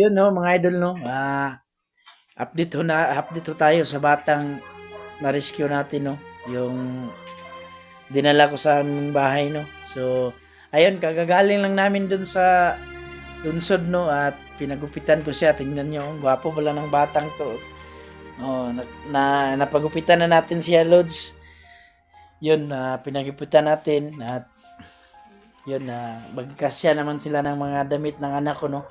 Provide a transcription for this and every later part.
Yun no, mga idol no. Update ho tayo sa batang na-rescue natin no. Yung dinala ko sa aming bahay no. So, ayun, kagagaling lang namin dun sa lungsod no at pinagupitan ko siya. Tingnan niyo, ang gwapo pala ng batang to. Oh, napagupitan na natin siya, Lods. Yun, pinagupitan natin at yun magkasya naman sila ng mga damit ng anak ko no.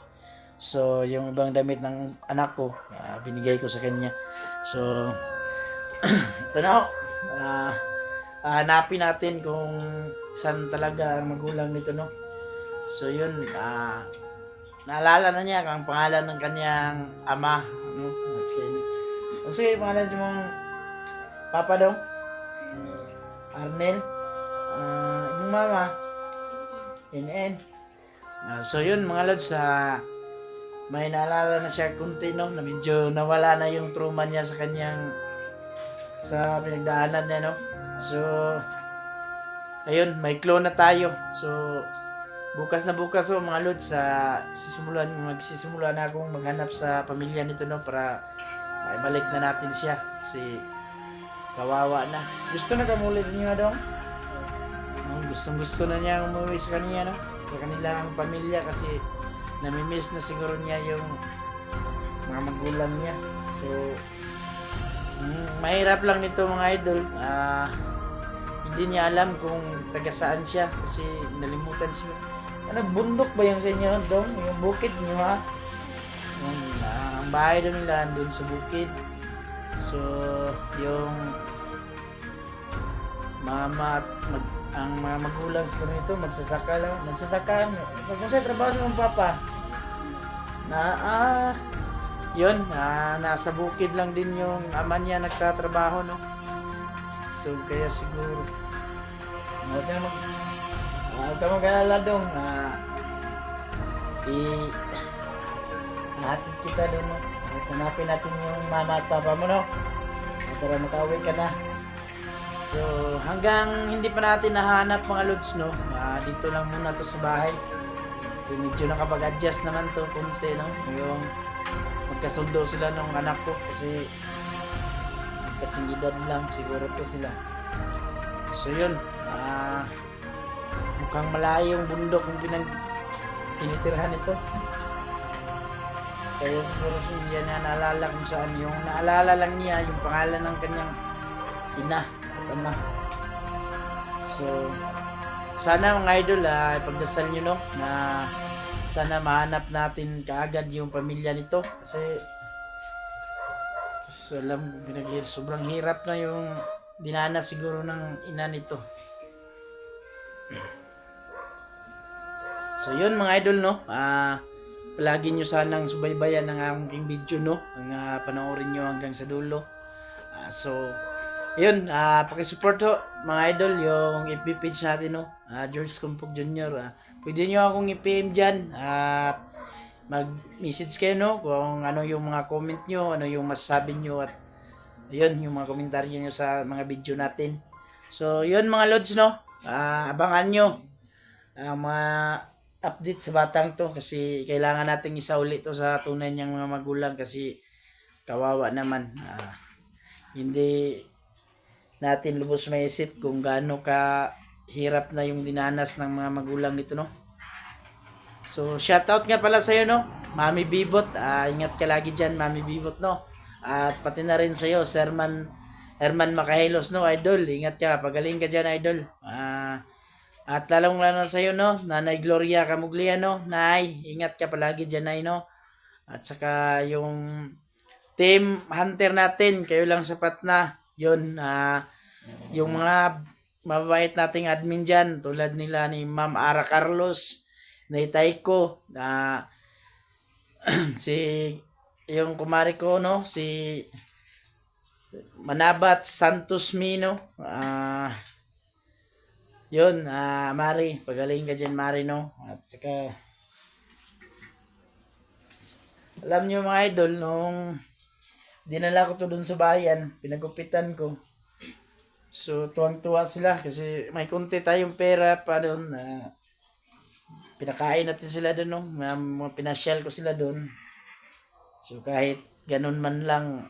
So, yung ibang damit ng anak ko, binigay ko sa kanya. So, ito na ako. Hanapin natin kung saan talaga ang magulang nito, no? So, yun. Naalala na niya ang pangalan ng kanyang ama. No? Sige, pangalan si mong Papa dong? Arnel? Yung mama? NN? So, yun mga lods, may naalala na siya kunti no, na medyo nawala na yung trauma niya sa kanyang sa pinagdaanan niya no. So ayun, may clue na tayo. So bukas mga lods magsisimula na akong maghanap sa pamilya nito no para maibalik na natin siya kasi kawawa na. Gusto na kamuli sa inyo dong? Gusto na niya umuwi sa kanya no, sa kanilang pamilya kasi namimiss na siguro niya yung mga magulang niya. So, mahirap lang nito mga idol. Hindi niya alam kung taga saan siya kasi nalimutan siya. Ano, bundok ba yung sa inyo, Dong? Yung bukid niyo ha? Ang bahay doon nila doon sa bukid. So, yung mama at ang mga magulang siguro nito magsasaka kung sa trabaho sa mga papa yun nasa bukid lang din yung ama niya nagtatrabaho no. So kaya siguro huwag ka mag-alala dong nahatid kita doon no at hanapin natin yung mama at papa mo no para makauwi ka na. So, hanggang hindi pa natin nahanap mga lods, no? Dito lang muna to sa bahay. So, medyo nakapag-adjust naman to kunti, no? Yung magkasundo sila ng anak ko kasi magkasing edad lang siguro to sila. So, yun. Mukhang malayo yung bundok yung tinitirhan ito. Kaya siguro siya na naalala kung saan. Yung naalala lang niya yung pangalan ng kanyang ina. Tama. So, sana mga idol, ipagdasal nyo no, na sana mahanap natin kaagad yung pamilya nito. Kasi, sobrang hirap na yung dinanas siguro ng ina nito. So, yun mga idol no, palagi nyo sanang subaybayan ng aking video no, ang panoorin nyo hanggang sa dulo. So, yun, pakisupport ho mga idol yung FB page natin no, George Kumpog Jr. Pwede nyo akong i-PM dyan at mag-message kayo no kung ano yung mga comment nyo, ano yung masasabi nyo at yun yung mga komentaryo nyo sa mga video natin. So yun mga lods no, abangan nyo ang mga update sa batang to kasi kailangan nating isauli to sa tunay niyang mga magulang kasi kawawa naman. Hindi natin lubos maisip kung gaano ka hirap na yung dinanas ng mga magulang nito no. So shoutout nga pala sa iyo no, Mami Bibot, ingat ka lagi diyan Mami Bibot no. At pati na rin sa iyo Herman Makahelos no idol, ingat ka, pagaling ka diyan idol. At lalong lalo sa iyo no, Nanay Gloria Camuglia no, Nay, ingat ka palagi diyan Nay no. At saka yung team hunter natin, kayo lang sapat na. Yun, yung mga mababait nating admin dyan, tulad nila ni Ma'am Ara Carlos, ni Taiko, si, yung kumari ko, no, si Manabat Santos Mino, yun, Mari, pagaling ka dyan, Mari, no, at saka, alam nyo mga idol, nung dinala ko to dun sa bayan, pinagupitan ko. So, tuwang-tuwa sila kasi may konti tayong pera pa doon. Pinakain natin sila doon, no? Mga pinasyal ko sila doon. So kahit ganun man lang,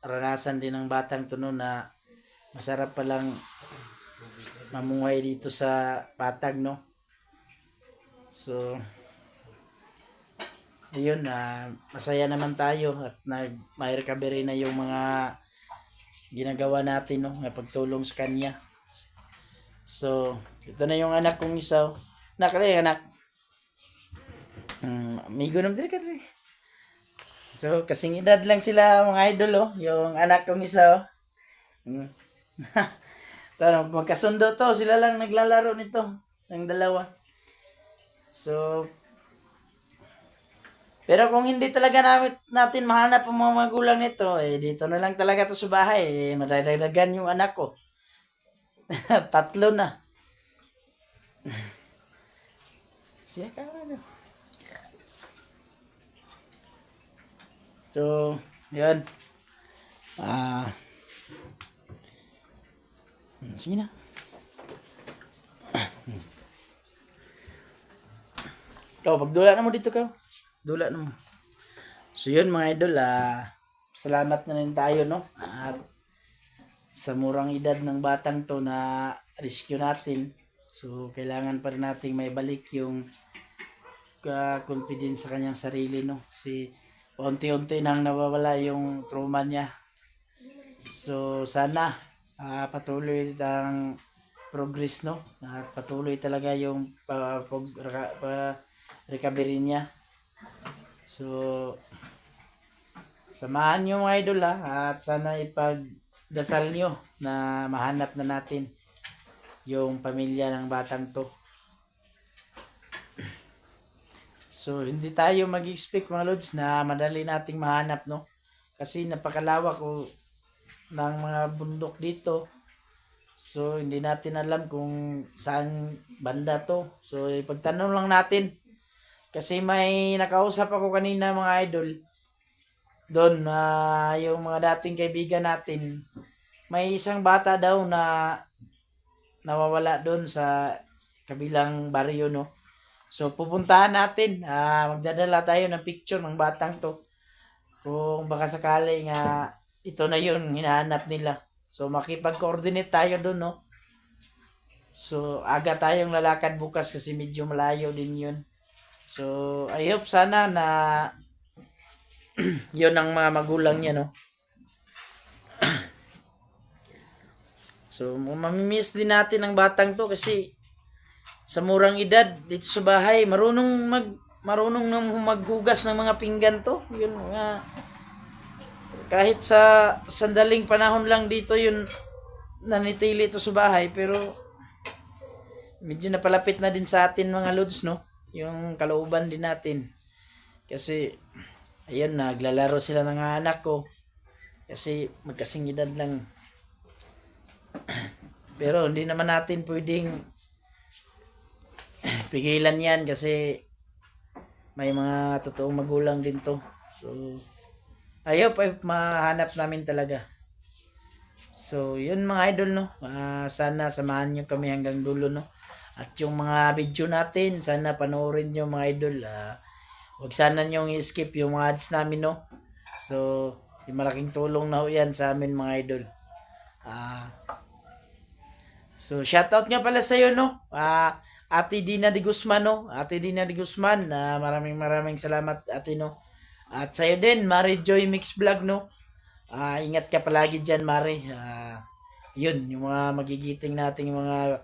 ranasan din ng batang to no, na masarap palang mamuhay dito sa Patag, no. So ayun, masaya naman tayo at may recovery na yung mga ginagawa natin, no, na pagtulong sa kanya. So ito na yung anak kong isa. Nakalay anak. Amigo naman din ka rin. So kasing edad lang sila mga idol, oh. Yung anak kong isa, oh. Tara, magkasundo to. Sila lang naglalaro nito. Ng dalawa. So, pero kung hindi talaga natin mahanap ang mga magulang nito, dito na lang talaga to sa bahay. Madadagdagan yung anak ko. 3 na. Siya ka ano. So, yun. Sige na. Ikaw, pagdula na mo dito ka. Dula na mo. So yun mga idol, salamat na rin tayo, no. At sa murang edad ng batang to na rescue natin. So kailangan pa rin nating may balik yung confidence sa kanyang sarili, no. Kasi unti-unti nang nawawala yung trauma niya. So sana patuloy ang progress, no. At patuloy talaga yung recovery niya. So samahan nyo mga idol, at sana ipagdasal nyo na mahanap na natin yung pamilya ng batang to. So hindi tayo mag-expect mga lods na madali nating mahanap, no, kasi napakalawak ng mga bundok dito. So hindi natin alam kung saan banda to. So ipagtanong lang natin. Kasi may nakausap ako kanina mga idol doon na yung mga dating kaibigan natin, may isang bata daw na nawawala doon sa kabilang baryo, no. So pupuntahan natin, magdadala tayo ng picture ng batang to kung baka sakali nga ito na yun hinahanap nila. So makipag-coordinate tayo doon, no. So aga tayong lalakad bukas kasi medyo malayo din yun. So, I hope sana na yun ang mga magulang niya, no. So, mamimiss din natin ang batang to kasi sa murang edad dito sa bahay, marunong nang maghugas ng mga pinggan to. Yun kahit sa sandaling panahon lang dito yun nanitili to sa bahay, pero medyo napalapit na din sa atin mga lods, no, yung kalooban din natin. Kasi ayun, naglalaro sila ng anak ko kasi magkasing edad lang. Pero hindi naman natin pwedeng pigilan yan kasi may mga totoong magulang din to. So I hope mahanap namin talaga. So yun mga idol, no. Sana samahan nyo kami hanggang dulo, no. At yung mga video natin, sana panoorin nyo mga idol. Huwag sana nyo i-skip yung mga ads namin, no. So, yung malaking tulong na ho yan sa amin mga idol. So, shoutout nga pala sa iyo, no. Ate Dina de Guzman, no. Ate Dina de Guzman, maraming salamat ate, no. At sa iyo din, Mari Joy Mix Vlog, no. Ingat ka palagi dyan, Mari. Yun, yung mga magigiting nating mga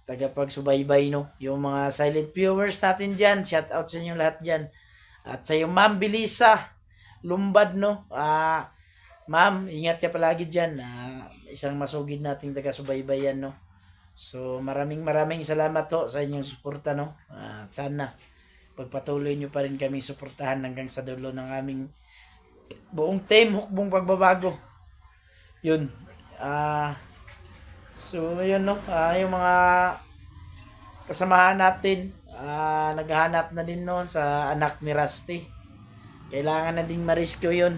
tagapagsubaybay, no, yung mga silent viewers natin dyan, shout out sa inyo lahat dyan. At sa yung Ma'am Belisa Lumbad, no, ma'am, ingat ka palagi dyan, isang masugid nating taga-subaybayan, no. So maraming salamat ho sa inyong suporta, no. At sana pagpatuloy nyo pa rin kami suportahan hanggang sa dulo ng aming buong team Hukbong Pagbabago. Yun, so yun, no, yung mga kasamahan natin naghahanap na din noon sa anak ni Rusty. Kailangan na ding ma-rescue yun.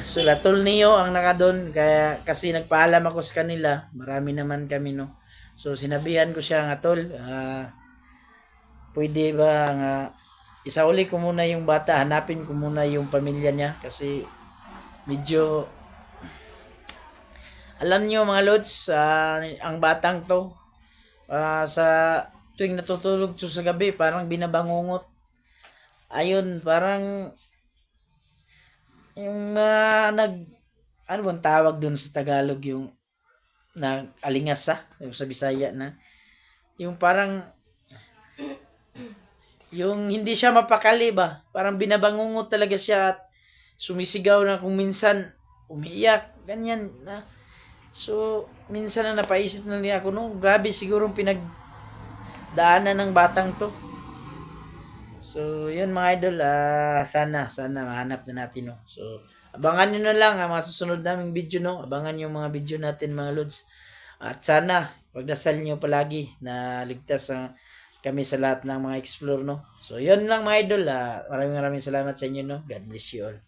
So latol niyo ang nakadon kaya kasi nagpaalam ako sa kanila, marami naman kami, no. So sinabihan ko siya nga tol, pwede ba nga isauli ko muna yung bata, hanapin ko muna yung pamilya niya kasi medyo alam niyo mga lods, ang batang to sa tuwing natutulog to sa gabi parang binabangungot. Ayun, parang yung ano bang tawag dun sa Tagalog yung alingasa, yung sa Bisaya na yung parang yung hindi siya mapakali ba? Parang binabangungot talaga siya at sumisigaw na kung minsan umiiyak, ganyan na. So, minsan na napaisip na niya ako, no, grabe siguro pinagdaanan ng batang to. So, yun mga idol, sana mahanap na natin, no. So, abangan nyo na lang ang mga susunod naming video, no. Abangan yung mga video natin mga lods. At sana, pagdasal nyo palagi na ligtas kami sa lahat ng mga explore, no. So, yun lang mga idol. Maraming salamat sa inyo, no. God bless you all.